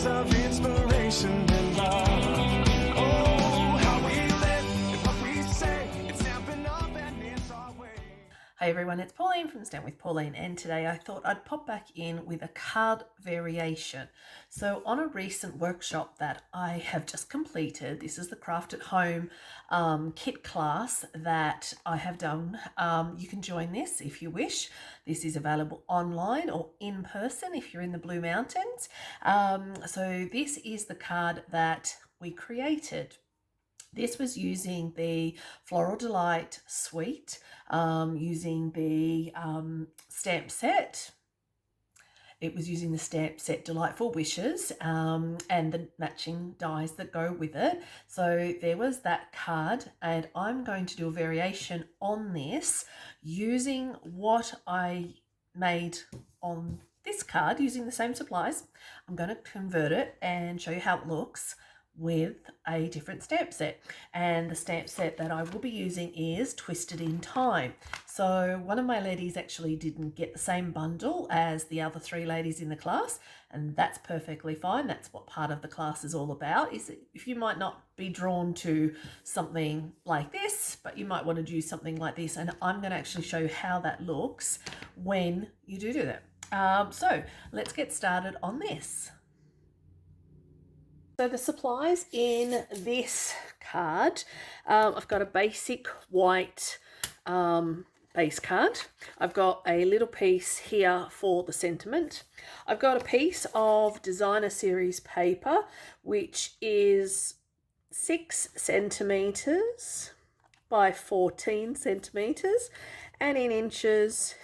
words of inspiration and love. Oh, how we live and what we say, it's stamping up and it's our way. Hey everyone, it's Pauline from Stamp with Pauline, and today I thought I'd pop back in with a card variation. So on a recent workshop that I have just completed, this is the Craft at Home kit class that I have done. You can join this if you wish. This is available online or in person if you're in the Blue Mountains. So this is the card that we created. This was using the Floral Delight suite, using the stamp set. It was using the stamp set Delightful Wishes and the matching dies that go with it. So there was that card, and I'm going to do a variation on this using what I made on this card using the same supplies. I'm going to convert it and show you how it looks with a different stamp set, and the stamp set that I will be using is Twisted in Time. So one of my ladies actually didn't get the same bundle as the other three ladies in the class, and that's perfectly fine. That's what part of the class is all about, is if you might not be drawn to something like this, but you might want to do something like this, and I'm going to actually show you how that looks when you do that. So let's get started on this. So the supplies in this card, I've got a basic white base card. I've got a little piece here for the sentiment. I've got a piece of Designer Series paper, which is 6 centimetres by 14 centimetres, and in inches.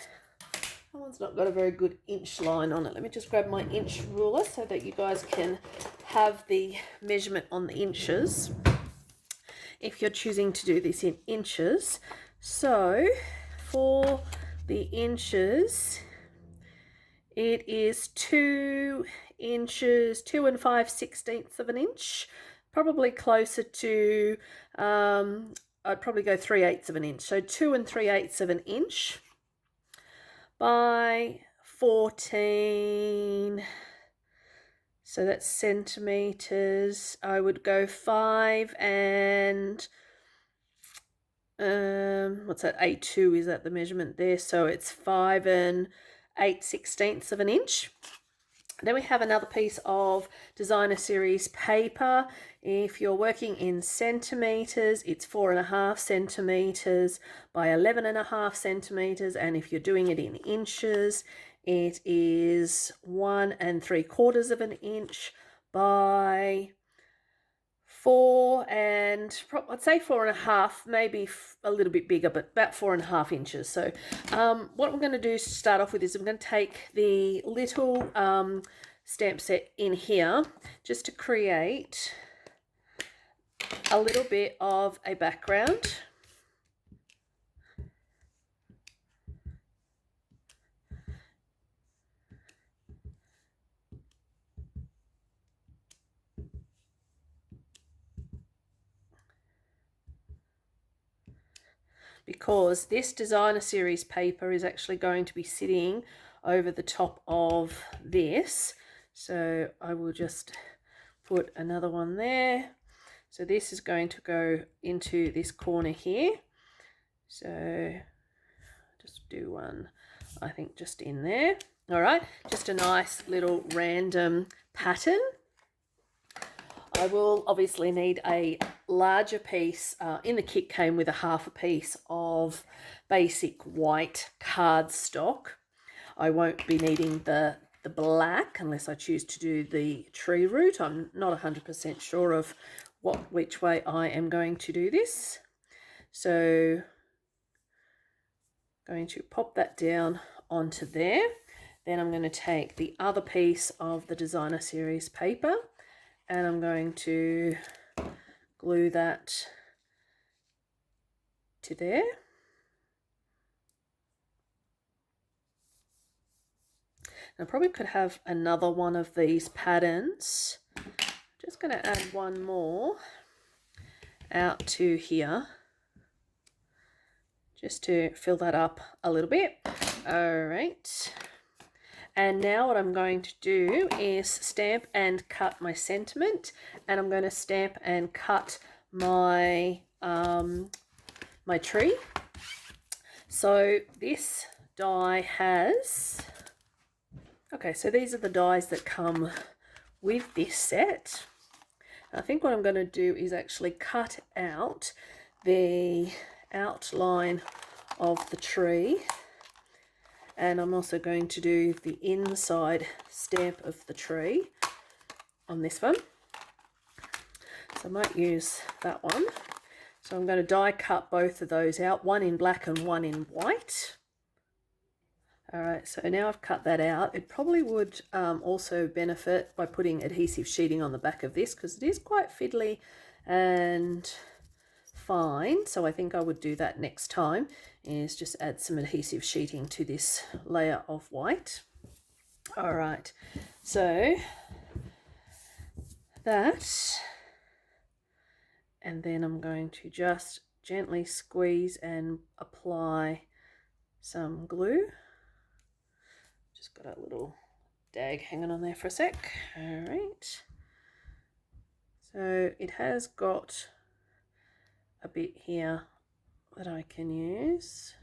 That one's not got a very good inch line on it. Let me just grab my inch ruler so that you guys can have the measurement on the inches if you're choosing to do this in inches. So for the inches, it is 2 inches, 2 5/16 of an inch, probably closer to, I'd probably go 3/8 of an inch. So 2 3/8 of an inch by 14, so that's centimeters. I would go 5 and what's that, A2, is that the measurement there? So it's 5 8/16 of an inch. Then we have another piece of Designer Series paper. If you're working in centimetres, it's 4.5 centimetres by 11.5 centimetres. And if you're doing it in inches, it is 1 3/4 of an inch by 4 and I'd say 4.5, maybe a little bit bigger, but about 4.5 inches. So what we're going to do to start off with is I'm going to take the little stamp set in here just to create a little bit of a background. Because this Designer Series paper is actually going to be sitting over the top of this. So I will just put another one there. So this is going to go into this corner here. So just do one, I think, just in there. All right, just a nice little random pattern. I will obviously need a larger piece. In the kit came with a half a piece of basic white cardstock. I won't be needing the black unless I choose to do the tree root. I'm not 100% sure of which way I am going to do this. So I'm going to pop that down onto there. Then I'm going to take the other piece of the Designer Series paper, and I'm going to glue that to there. I probably could have another one of these patterns. Just going to add one more out to here, just to fill that up a little bit. All right. And now what I'm going to do is stamp and cut my sentiment, and I'm going to stamp and cut my my tree. So this die has, okay, so these are the dies that come with this set. I think what I'm going to do is actually cut out the outline of the tree, and I'm also going to do the inside stamp of the tree on this one. So I might use that one. So I'm going to die cut both of those out, one in black and one in white. Alright, so now I've cut that out. It probably would also benefit by putting adhesive sheeting on the back of this, because it is quite fiddly and fine. So I think I would do that next time, is just add some adhesive sheeting to this layer of white. Alright, so that, and then I'm going to just gently squeeze and apply some glue. Just got a little dag hanging on there for a sec. All right, so it has got a bit here that I can use.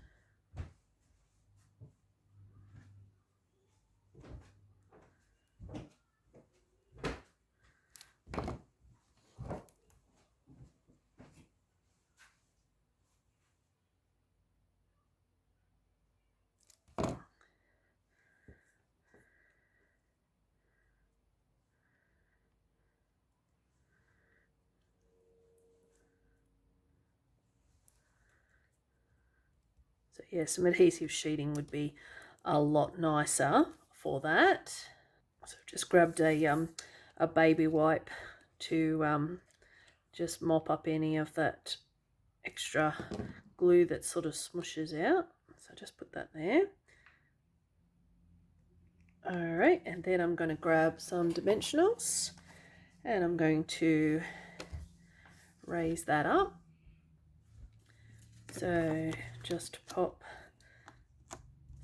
So yeah, some adhesive sheeting would be a lot nicer for that. So I've just grabbed a baby wipe to just mop up any of that extra glue that sort of smushes out. So just put that there. All right, and then I'm going to grab some dimensionals and I'm going to raise that up. So just pop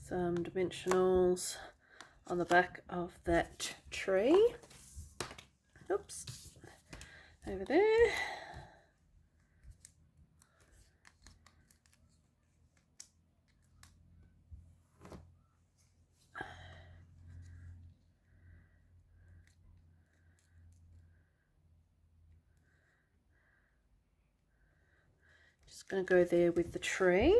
some dimensionals on the back of that tree. Oops, over there. Just going to go there with the tree,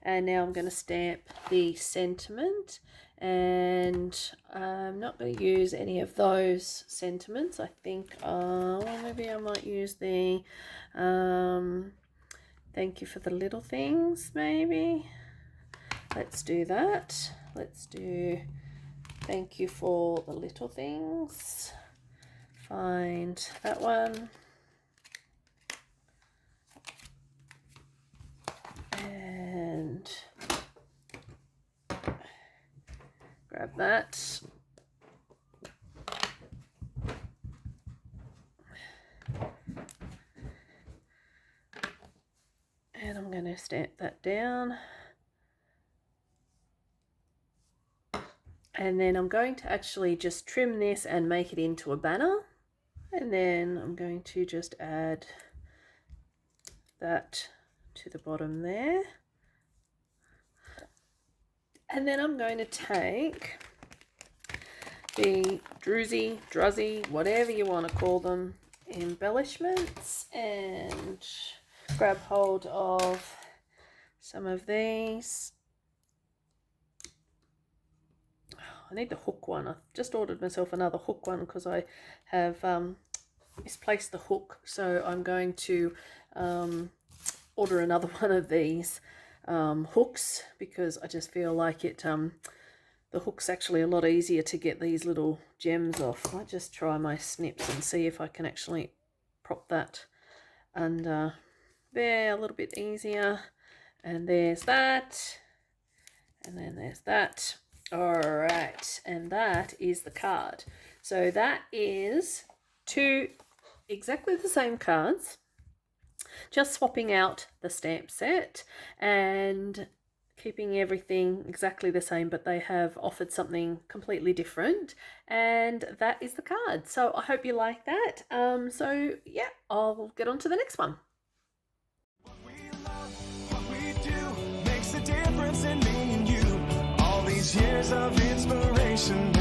and now I'm going to stamp the sentiment, and I'm not going to use any of those sentiments. I think well, maybe I might use the thank you for the little things. Maybe let's do that. Let's do thank you for the little things. Find that one. And grab that. And I'm going to stamp that down. And then I'm going to actually just trim this and make it into a banner. And then I'm going to just add that to the bottom there. And then I'm going to take the druzzy, whatever you want to call them, embellishments, and grab hold of some of these. I need the hook one. I've just ordered myself another hook one because I have misplaced the hook. So I'm going to order another one of these hooks, because I just feel like it the hook's actually a lot easier to get these little gems off. I might just try my snips and see if I can actually prop that under there a little bit easier. And there's that, and then there's that. All right, and that is the card. So that is two exactly the same cards, just swapping out the stamp set. And keeping everything exactly the same, but they have offered something completely different, and that is the card. So I hope you like that. So yeah, I'll get on to the next one. What we do makes a difference in me and you. All these years of inspiration